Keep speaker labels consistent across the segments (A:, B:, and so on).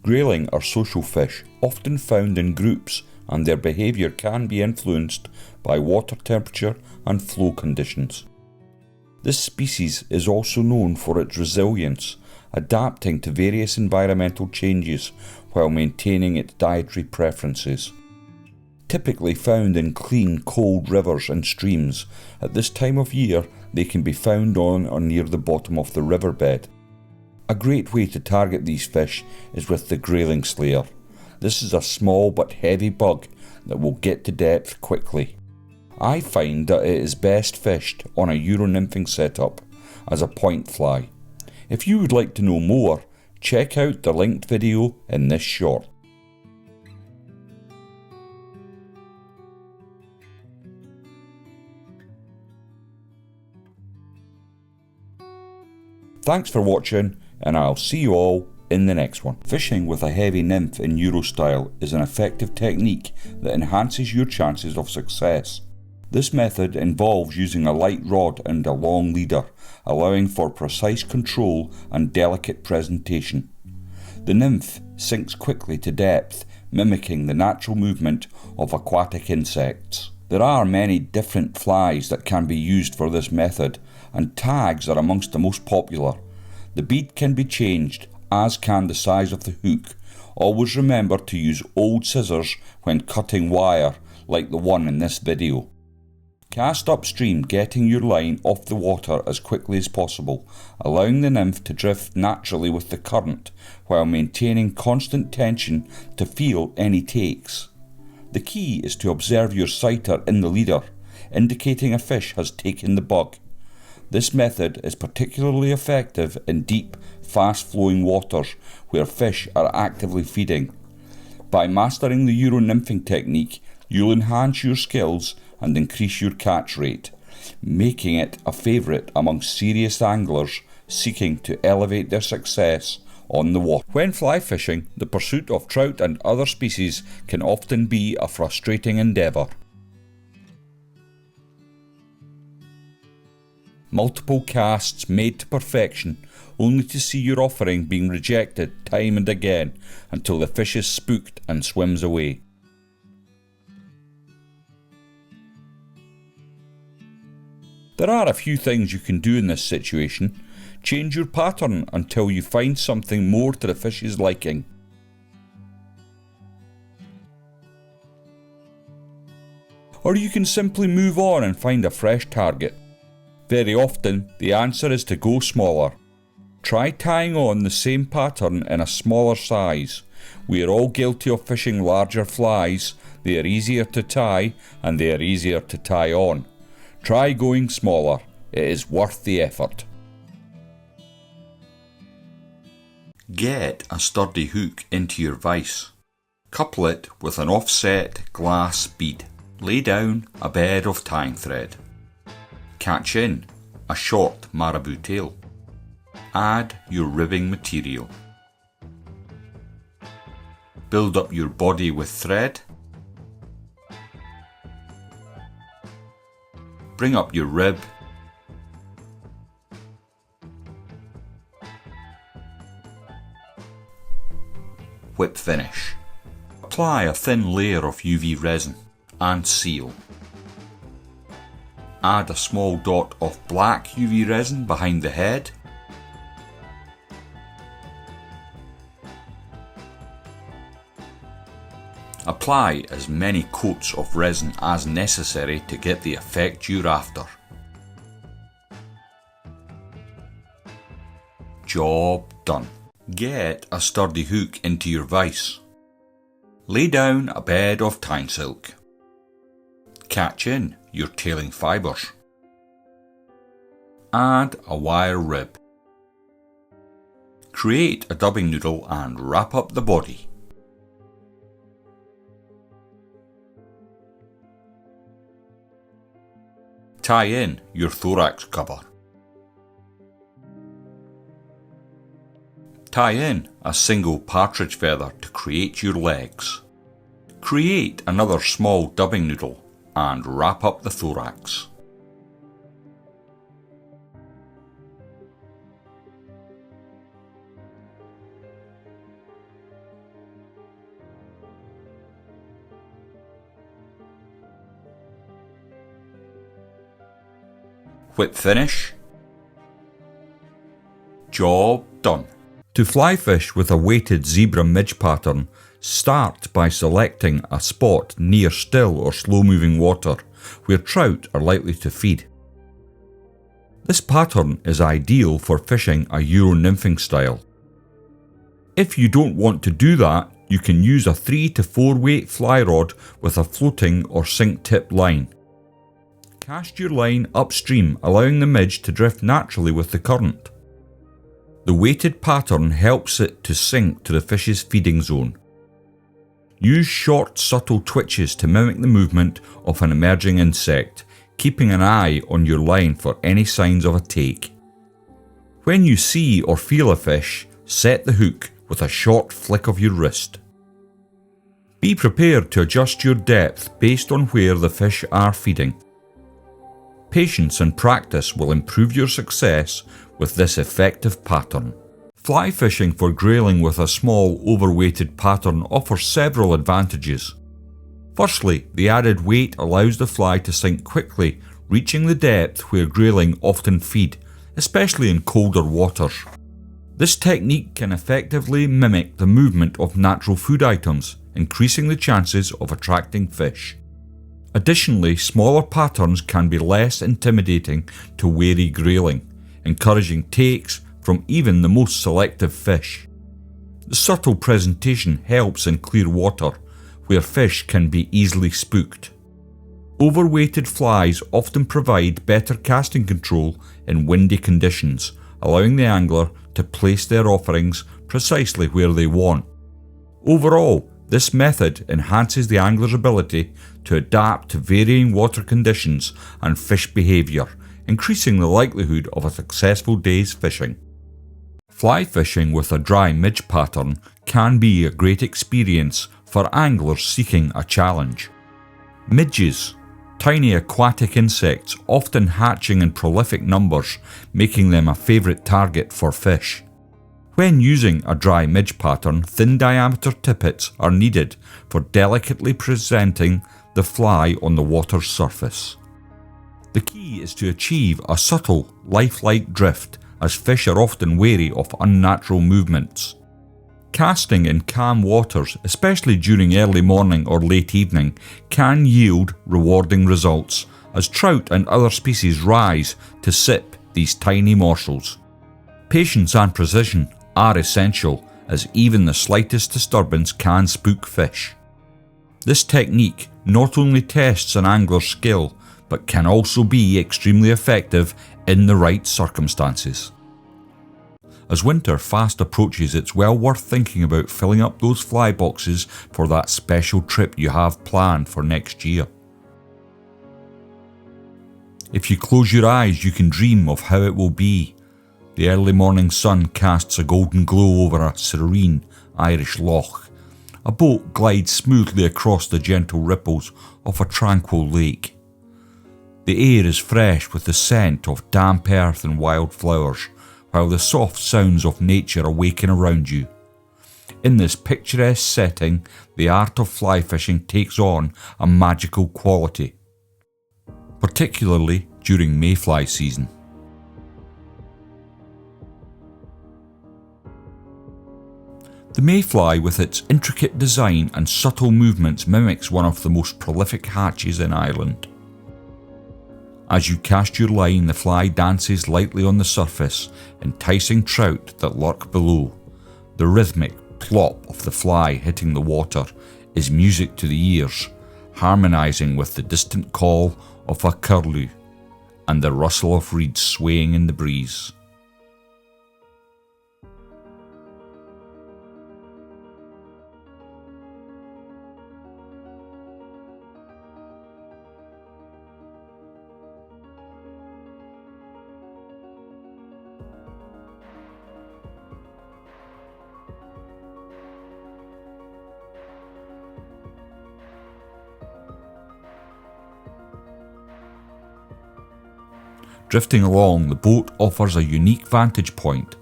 A: Grayling are social fish, often found in groups, and their behaviour can be influenced by water temperature and flow conditions. This species is also known for its resilience, adapting to various environmental changes while maintaining its dietary preferences. Typically found in clean, cold rivers and streams, at this time of year they can be found on or near the bottom of the riverbed. A great way to target these fish is with the Grayling Slayer. This is a small but heavy bug that will get to depth quickly. I find that it is best fished on a Euro-nymphing setup as a point fly. If you would like to know more, check out the linked video in this short. Thanks for watching, and I'll see you all in the next one. Fishing with a heavy nymph in Euro style is an effective technique that enhances your chances of success. This method involves using a light rod and a long leader, allowing for precise control and delicate presentation. The nymph sinks quickly to depth, mimicking the natural movement of aquatic insects. There are many different flies that can be used for this method, and tags are amongst the most popular. The bead can be changed, as can the size of the hook. Always remember to use old scissors when cutting wire, like the one in this video. Cast upstream, getting your line off the water as quickly as possible, allowing the nymph to drift naturally with the current, while maintaining constant tension to feel any takes. The key is to observe your sighter in the leader, indicating a fish has taken the bug. This method is particularly effective in deep, fast-flowing waters where fish are actively feeding. By mastering the Euro-nymphing technique, you'll enhance your skills and increase your catch rate, making it a favourite amongst serious anglers seeking to elevate their success on the water. When fly fishing, the pursuit of trout and other species can often be a frustrating endeavour. Multiple casts made to perfection, only to see your offering being rejected time and again until the fish is spooked and swims away. There are a few things you can do in this situation. Change your pattern until you find something more to the fish's liking. Or you can simply move on and find a fresh target. Very often, the answer is to go smaller. Try tying on the same pattern in a smaller size. We are all guilty of fishing larger flies. They are easier to tie and they are easier to tie on. Try going smaller. It is worth the effort. Get a sturdy hook into your vise. Couple it with an offset glass bead. Lay down a bed of tying thread. Catch in a short marabou tail. Add your ribbing material. Build up your body with thread. Bring up your rib. Whip finish. Apply a thin layer of UV resin and seal. Add a small dot of black UV resin behind the head. Apply as many coats of resin as necessary to get the effect you're after. Job done. Get a sturdy hook into your vise. Lay down a bed of tyne silk. Catch in your tailing fibres. Add a wire rib. Create a dubbing noodle and wrap up the body. Tie in your thorax cover. Tie in a single partridge feather to create your legs. Create another small dubbing noodle and wrap up the thorax. Whip finish. Job done. To fly fish with a weighted zebra midge pattern, start by selecting a spot near still or slow moving water where trout are likely to feed. This pattern is ideal for fishing a Euro nymphing style. If you don't want to do that, you can use a 3 to 4 weight fly rod with a floating or sink tip line. Cast your line upstream, allowing the midge to drift naturally with the current. The weighted pattern helps it to sink to the fish's feeding zone. Use short, subtle twitches to mimic the movement of an emerging insect, keeping an eye on your line for any signs of a take. When you see or feel a fish, set the hook with a short flick of your wrist. Be prepared to adjust your depth based on where the fish are feeding. Patience and practice will improve your success with this effective pattern. Fly fishing for grayling with a small, overweighted pattern offers several advantages. Firstly, the added weight allows the fly to sink quickly, reaching the depth where grayling often feed, especially in colder waters. This technique can effectively mimic the movement of natural food items, increasing the chances of attracting fish. Additionally, smaller patterns can be less intimidating to wary grayling, encouraging takes from even the most selective fish. The subtle presentation helps in clear water, where fish can be easily spooked. Overweighted flies often provide better casting control in windy conditions, allowing the angler to place their offerings precisely where they want. Overall, this method enhances the angler's ability to adapt to varying water conditions and fish behaviour, increasing the likelihood of a successful day's fishing. Fly fishing with a dry midge pattern can be a great experience for anglers seeking a challenge. Midges, tiny aquatic insects often hatching in prolific numbers, making them a favourite target for fish. When using a dry midge pattern, thin diameter tippets are needed for delicately presenting the fly on the water's surface. The key is to achieve a subtle, lifelike drift, as fish are often wary of unnatural movements. Casting in calm waters, especially during early morning or late evening, can yield rewarding results, as trout and other species rise to sip these tiny morsels. Patience and precision are essential, as even the slightest disturbance can spook fish. This technique not only tests an angler's skill, but can also be extremely effective in the right circumstances. As winter fast approaches, it's well worth thinking about filling up those fly boxes for that special trip you have planned for next year. If you close your eyes, you can dream of how it will be. The early morning sun casts a golden glow over a serene Irish loch. A boat glides smoothly across the gentle ripples of a tranquil lake. The air is fresh with the scent of damp earth and wildflowers, while the soft sounds of nature awaken around you. In this picturesque setting, the art of fly fishing takes on a magical quality, particularly during mayfly season. The mayfly, with its intricate design and subtle movements, mimics one of the most prolific hatches in Ireland. As you cast your line, the fly dances lightly on the surface, enticing trout that lurk below. The rhythmic plop of the fly hitting the water is music to the ears, harmonising with the distant call of a curlew and the rustle of reeds swaying in the breeze. Drifting along, the boat offers a unique vantage point.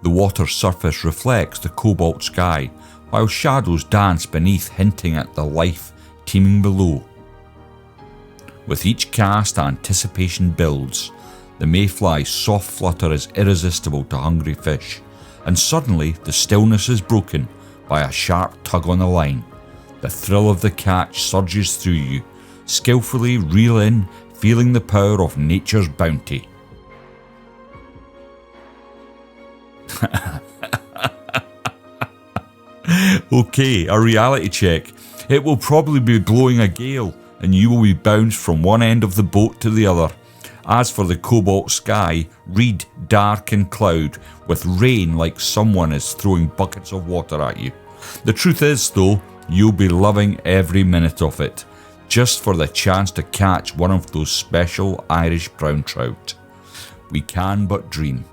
A: The water's surface reflects the cobalt sky, while shadows dance beneath, hinting at the life teeming below. With each cast, anticipation builds. The mayfly's soft flutter is irresistible to hungry fish, and suddenly the stillness is broken by a sharp tug on the line. The thrill of the catch surges through you. Skillfully reel in, feeling the power of nature's bounty. Okay, a reality check. It will probably be blowing a gale, and you will be bounced from one end of the boat to the other. As for the cobalt sky, read dark and cloud, with rain like someone is throwing buckets of water at you. The truth is though, you'll be loving every minute of it, just for the chance to catch one of those special Irish brown trout. We can but dream.